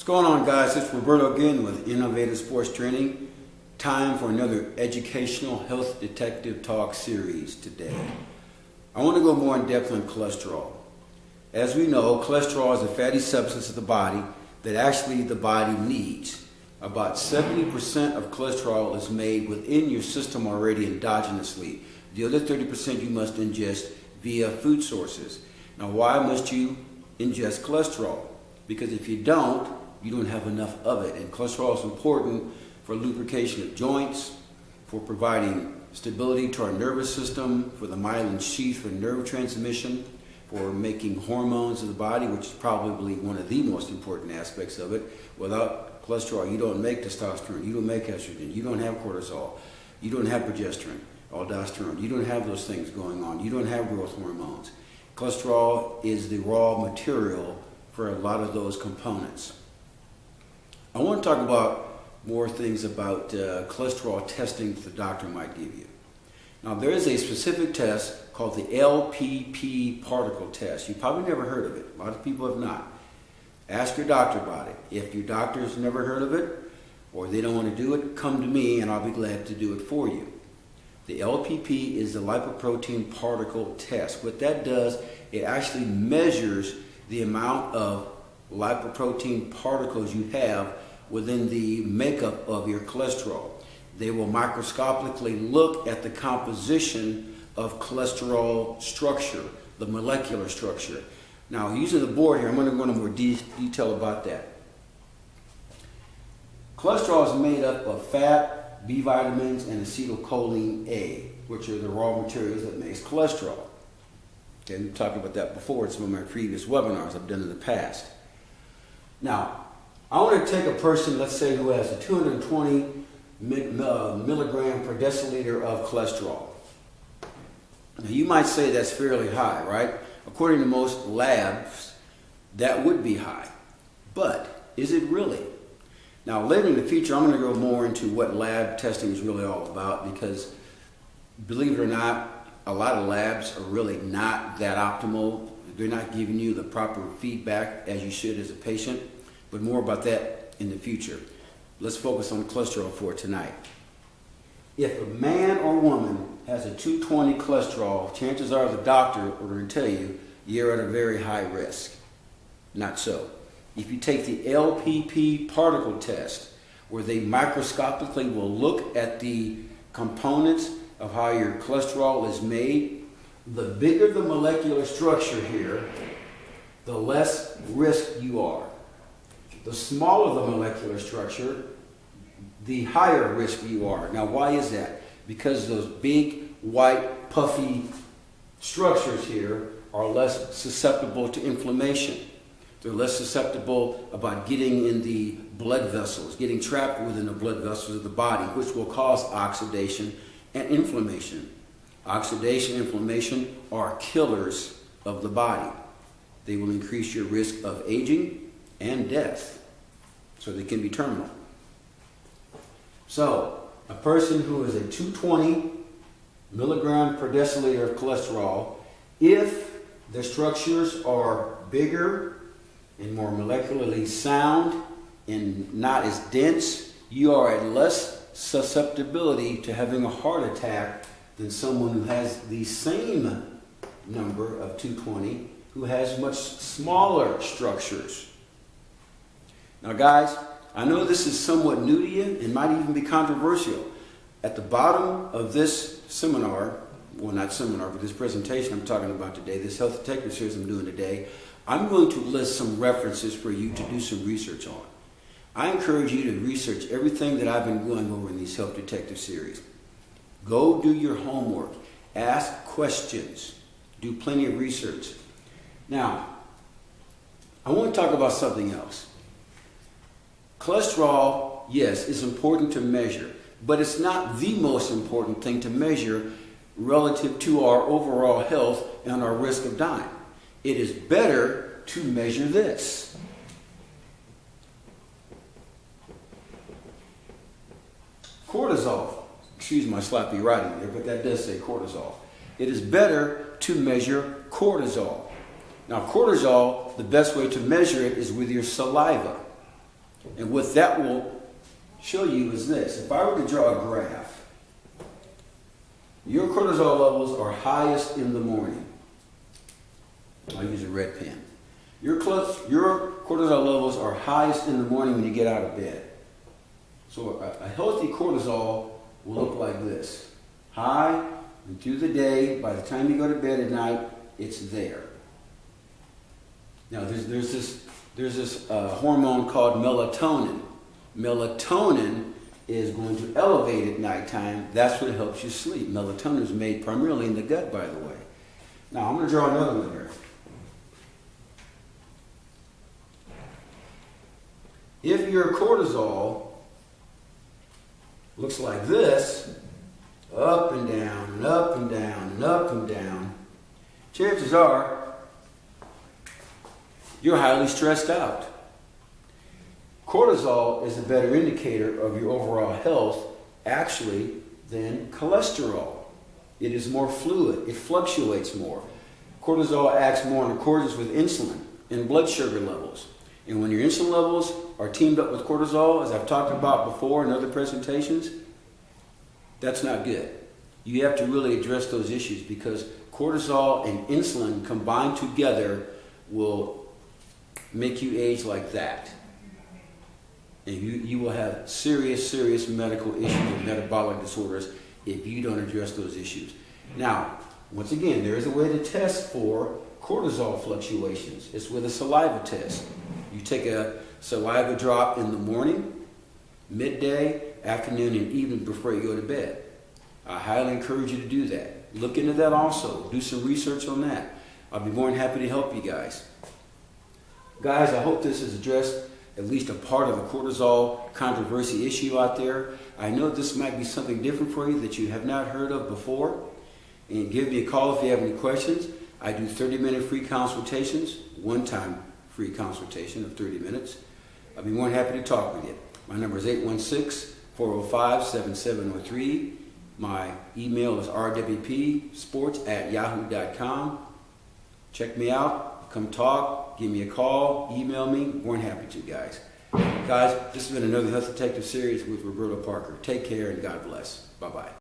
What's going on, guys? It's Roberto again with Innovative Sports Training. Time for another educational health detective talk series today. I want to go more in depth on cholesterol. As we know, cholesterol is a fatty substance of the body that actually the body needs. About 70% of cholesterol is made within your system already endogenously. The other 30% you must ingest via food sources. Now, why must you ingest cholesterol? Because if you don't have enough of it. And cholesterol is important for lubrication of joints, for providing stability to our nervous system, for the myelin sheath for nerve transmission, for making hormones of the body, which is probably one of the most important aspects of it. Without cholesterol, you don't make testosterone, you don't make estrogen, you don't have cortisol, you don't have progesterone, aldosterone, you don't have those things going on, you don't have growth hormones. Cholesterol is the raw material for a lot of those components. I want to talk about more things about cholesterol testing that the doctor might give you. Now, there is a specific test called the LPP particle test. You probably never heard of it. A lot of people have not. Ask your doctor about it. If your doctor's never heard of it or they don't want to do it, come to me and I'll be glad to do it for you. The LPP is the lipoprotein particle test. What that does, it actually measures the amount of lipoprotein particles you have within the makeup of your cholesterol. They will microscopically look at the composition of cholesterol structure, the molecular structure. Now, using the board here, I'm going to go into more detail about that. Cholesterol is made up of fat, B vitamins, and acetylcholine A, which are the raw materials that makes cholesterol. Okay, we talked about that before in some of my previous webinars I've done in the past. Now, I want to take a person, let's say, who has a 220 milligram per deciliter of cholesterol. Now, you might say that's fairly high, right? According to most labs, that would be high. But is it really? Now, later in the future, I'm going to go more into what lab testing is really all about because, believe it or not, a lot of labs are really not that optimal. They're not giving you the proper feedback as you should as a patient. But more about that in the future. Let's focus on cholesterol for tonight. If a man or woman has a 220 cholesterol, chances are the doctor are going to tell you you're at a very high risk. Not so. If you take the LPP particle test, where they microscopically will look at the components of how your cholesterol is made, the bigger the molecular structure here, the less risk you are. The smaller the molecular structure, the higher risk you are. Now, why is that? Because those big, white, puffy structures here are less susceptible to inflammation. They're less susceptible about getting in the blood vessels, getting trapped within the blood vessels of the body, which will cause oxidation and inflammation. Oxidation and inflammation are killers of the body. They will increase your risk of aging and death, so they can be terminal. So, a person who is a 220 milligram per deciliter of cholesterol, if the structures are bigger and more molecularly sound and not as dense, you are at less susceptibility to having a heart attack than someone who has the same number of 220 who has much smaller structures. Now, guys, I know this is somewhat new to you and might even be controversial. At the bottom of this seminar, well, not seminar, but this presentation I'm talking about today, this health detective series I'm doing today, I'm going to list some references for you to do some research on. I encourage you to research everything that I've been going over in these health detective series. Go do your homework. Ask questions. Do plenty of research. Now, I want to talk about something else. Cholesterol, yes, is important to measure, but it's not the most important thing to measure relative to our overall health and our risk of dying. It is better to measure this. Cortisol. Excuse my sloppy writing there, but that does say cortisol. It is better to measure cortisol. Now, cortisol, the best way to measure it is with your saliva. And what that will show you is this. If I were to draw a graph, your cortisol levels are highest in the morning. I'll use a red pen. Your cortisol levels are highest in the morning when you get out of bed. So a healthy cortisol will look like this. High, and through the day, by the time you go to bed at night, it's there. Now there's this hormone called melatonin. Melatonin is going to elevate at nighttime. That's what helps you sleep. Melatonin is made primarily in the gut, by the way. Now I'm going to draw another one here. If your cortisol looks like this, up and down, and up and down, and up and down, chances are you're highly stressed out. Cortisol is a better indicator of your overall health, actually, than cholesterol. It is more fluid. It fluctuates more. Cortisol acts more in accordance with insulin and blood sugar levels. And when your insulin levels are teamed up with cortisol, as I've talked about before in other presentations, that's not good. You have to really address those issues because cortisol and insulin combined together will make you age like that. And you will have serious medical issues and metabolic disorders if you don't address those issues. Now, once again, there is a way to test for cortisol fluctuations. It's with a saliva test. You take a saliva drop in the morning, midday, afternoon, and evening before you go to bed. I highly encourage you to do that. Look into that also. Do some research on that. I'll be more than happy to help you guys. Guys, I hope this has addressed at least a part of the cortisol controversy issue out there. I know this might be something different for you that you have not heard of before. And give me a call if you have any questions. I do 30-minute free consultations, one-time free consultation of 30 minutes. I'll be more than happy to talk with you. My number is 816-405-7703. My email is rwpsports@yahoo.com. Check me out. Come talk. Give me a call. Email me. More than happy to, guys. Guys, this has been another Health Detective series with Roberto Parker. Take care and God bless. Bye-bye.